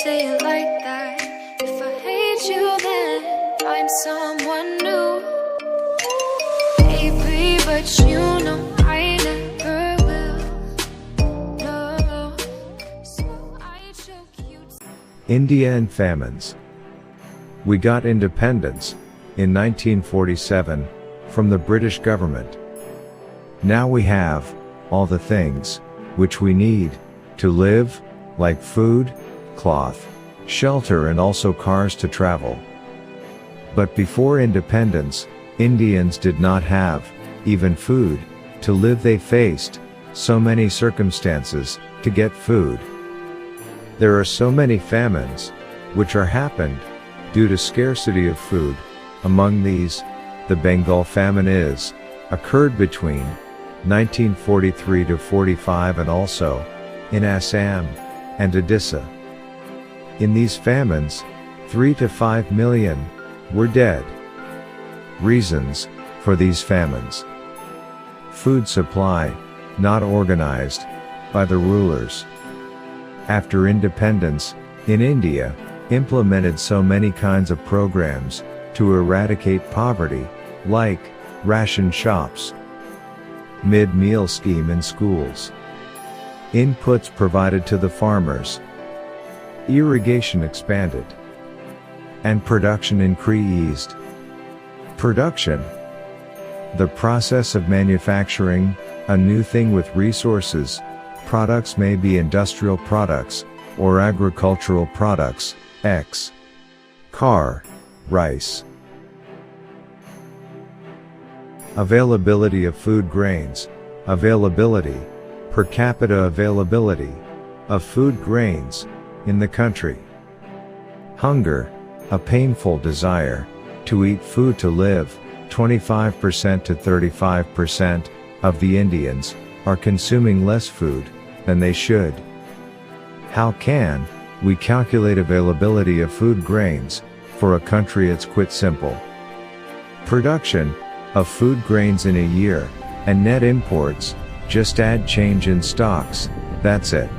say it like that. If I hate you, then I'm someone new. Baby, but you know I never will. No, so I choke you. India and famines. We got independence in 1947 from the British government. Now we have all the things which we need to live, like food, cloth, shelter, and also cars to travel. But before independence, Indians did not have even food to live. They faced so many circumstances to get food. There are so many famines which are happened due to scarcity of food. Among these, the Bengal famine occurred between 1943 to 45 and also in Assam and Odisha. In these famines, 3 to 5 million were dead. Reasons for these famines: food supply not organized by the rulers. After independence, in India, implemented so many kinds of programs to eradicate poverty, like ration shops, mid-meal scheme in schools, inputs provided to the farmers, irrigation expanded, and production increased. Production: the process of manufacturing a new thing with resources. Products may be industrial products or agricultural products, X. Car, rice. Availability of food grains. Availability, per capita availability, of food grains in the country. Hunger, a painful desire to eat food to live. 25% to 35% of the Indians are consuming less food than they should. How can we calculate availability of food grains for a country? It's quite simple. Production of food grains in a year and net imports, just add change in stocks, that's it.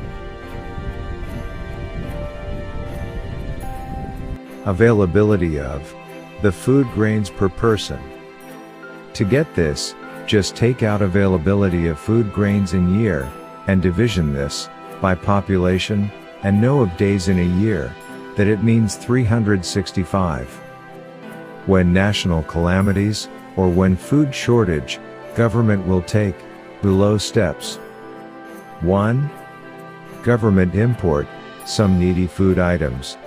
Availability of the food grains per person. To get this, just take out availability of food grains in year, and division this by population, and know of days in a year, that it means 365. When national calamities, or when food shortage, government will take below steps. 1. Government import some needy food items.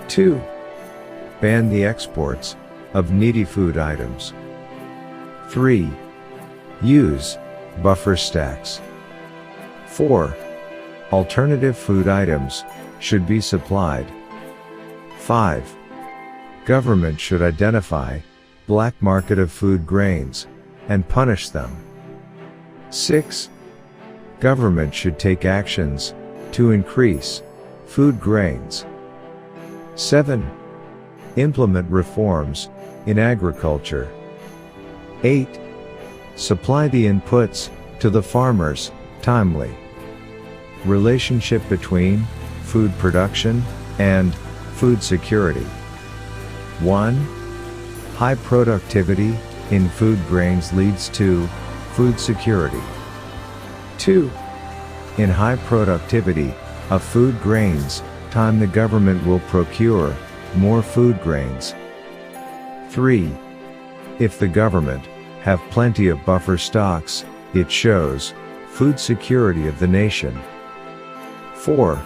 2. Ban the exports of needy food items. 3. Use buffer stocks. 4. Alternative food items should be supplied. 5. Government should identify black market of food grains and punish them. 6. Government should take actions to increase food grains. 7. Implement reforms in agriculture. 8. Supply the inputs to the farmers timely. Relationship between food production and food security. 1. High productivity in food grains leads to food security. 2. In high productivity of food grains, time the government will procure more food grains. 3. If the government have plenty of buffer stocks, it shows food security of the nation. 4.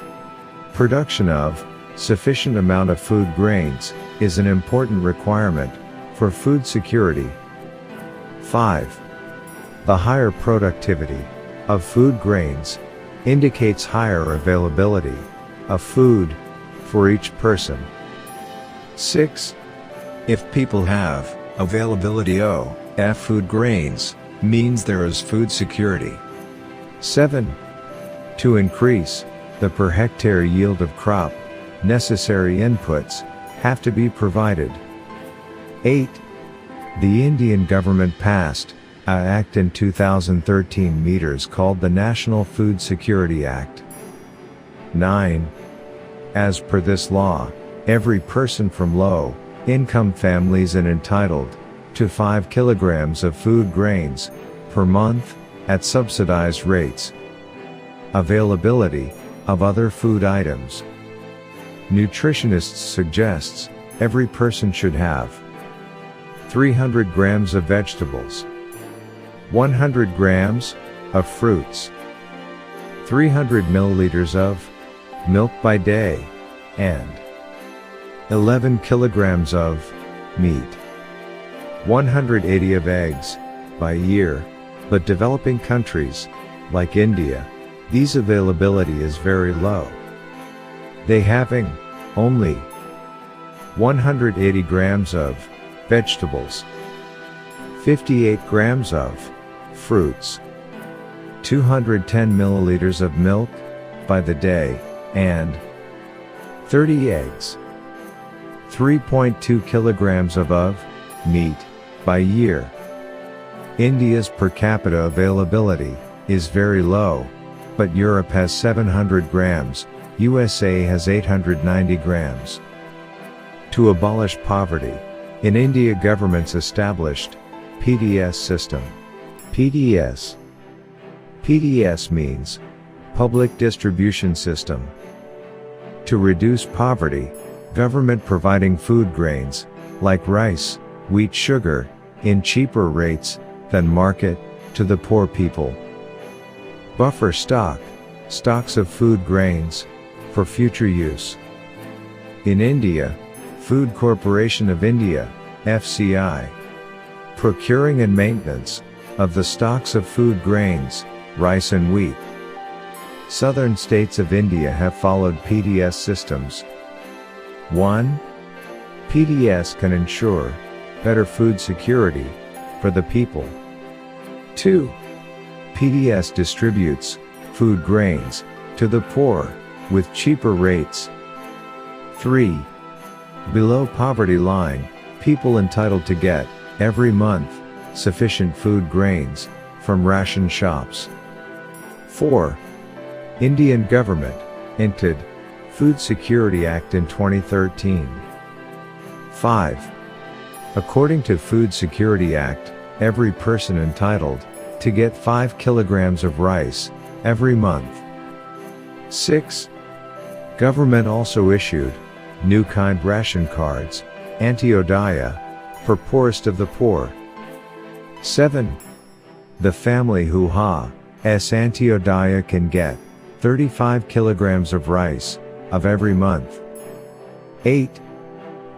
Production of sufficient amount of food grains is an important requirement for food security. 5. The higher productivity of food grains indicates higher availability of food for each person. 6. If people have availability of food grains, means there is food security. 7. To increase the per hectare yield of crop, necessary inputs have to be provided. 8. The Indian government passed an act in 2013 meters called the National Food Security Act. 9. As per this law, every person from low-income families is entitled to 5 kilograms of food grains per month at subsidized rates. Availability of other food items. Nutritionists suggests every person should have 300 grams of vegetables, 100 grams of fruits, 300 milliliters of milk by day, and 11 kilograms of meat, 180 of eggs by year, but developing countries, like India, these availability is very low. They having only 180 grams of vegetables, 58 grams of fruits, 210 milliliters of milk by the day, and 30 eggs, 3.2 kilograms of meat by year. India's per capita availability is very low, but Europe has 700 grams, USA has 890 grams. To abolish poverty, in India governments established PDS system. PDS means Public Distribution System. To reduce poverty, government providing food grains, like rice, wheat, sugar, in cheaper rates than market, to the poor people. Buffer stocks of food grains, for future use. In India, Food Corporation of India, FCI. Procuring and maintenance of the stocks of food grains, rice and wheat. Southern states of India have followed PDS systems. 1. PDS can ensure better food security for the people. 2. PDS distributes food grains to the poor with cheaper rates. 3. Below poverty line, people entitled to get, every month, sufficient food grains from ration shops. 4. Indian government enacted Food Security Act in 2013. 5. According to Food Security Act, every person entitled to get 5 kilograms of rice every month. 6. Government also issued new kind ration cards, Antyodaya, for poorest of the poor. 7. The family who has Antyodaya can get 35 kilograms of rice of every month. 8.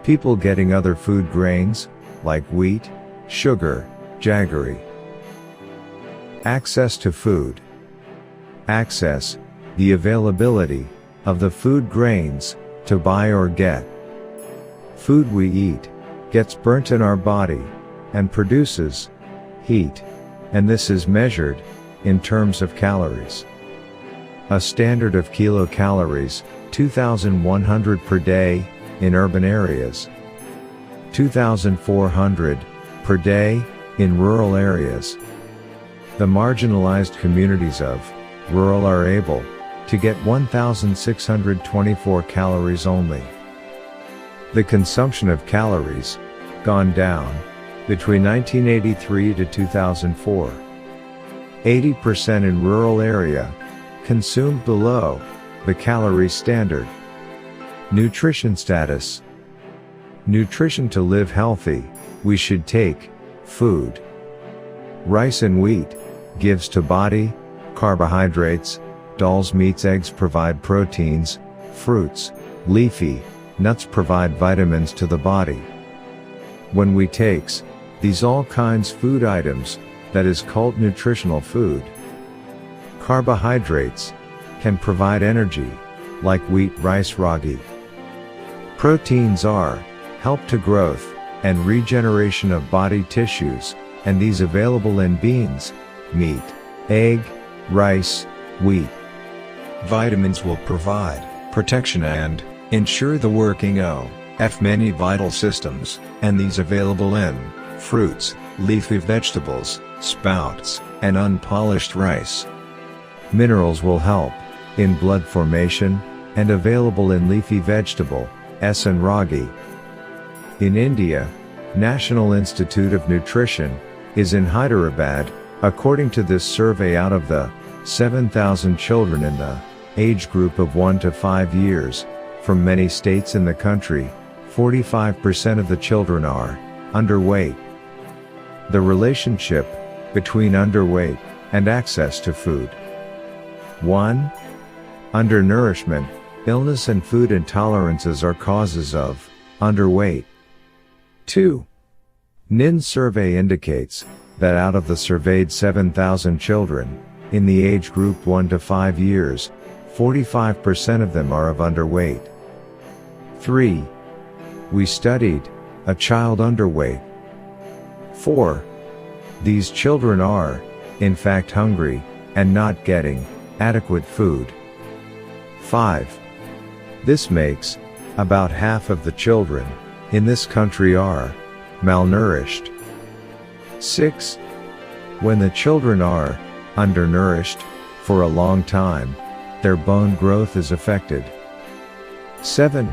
People getting other food grains, like wheat, sugar, jaggery. Access to food. Access, the availability of the food grains to buy or get. Food we eat gets burnt in our body and produces heat, and this is measured in terms of calories. A standard of kilocalories, 2,100 per day in urban areas, 2,400 per day in rural areas. The marginalized communities of rural are able to get 1,624 calories only. The consumption of calories gone down between 1983 to 2004. 80% in rural area consumed below the calorie standard. Nutrition status. Nutrition. To live healthy, we should take food. Rice and wheat gives to body carbohydrates, dals, meats, eggs provide proteins, fruits, leafy nuts provide vitamins to the body. When we takes these all kinds food items, that is called nutritional food. Carbohydrates can provide energy, like wheat, rice, ragi. Proteins are help to growth and regeneration of body tissues, and these available in beans, meat, egg, rice, wheat. Vitamins will provide protection and ensure the working of many vital systems, and these available in fruits, leafy vegetables, sprouts, and unpolished rice. Minerals will help in blood formation and available in leafy vegetable, s and ragi. In India, National Institute of Nutrition is in Hyderabad. According to this survey, out of the 7,000 children in the age group of 1 to 5 years, from many states in the country, 45% of the children are underweight. The relationship between underweight and access to food. 1. Undernourishment, illness and food intolerances are causes of underweight. 2. NIN survey indicates that out of the surveyed 7,000 children in the age group 1 to 5 years, 45% of them are of underweight. 3. We studied a child underweight. 4. These children are, in fact, hungry and not getting adequate food. 5. This makes about half of the children in this country are malnourished. 6. When the children are undernourished for a long time, their bone growth is affected. 7.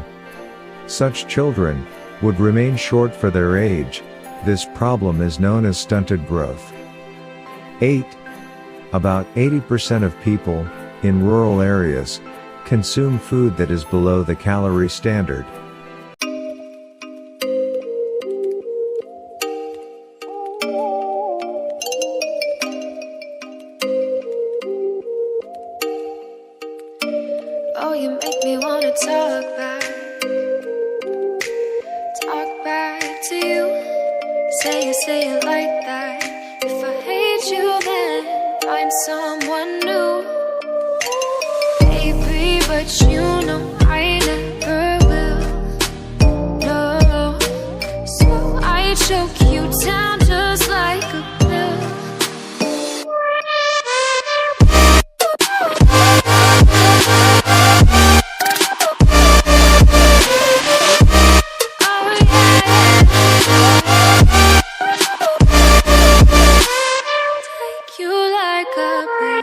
Such children would remain short for their age. This problem is known as stunted growth. 8. About 80% of people in rural areas consume food that is below the calorie standard. Oh, you make me wanna talk back to you. Say it like that. If I hate you, then I'm someone new. Baby, but you know I never will. No, so I choke you down just like a pill. You like a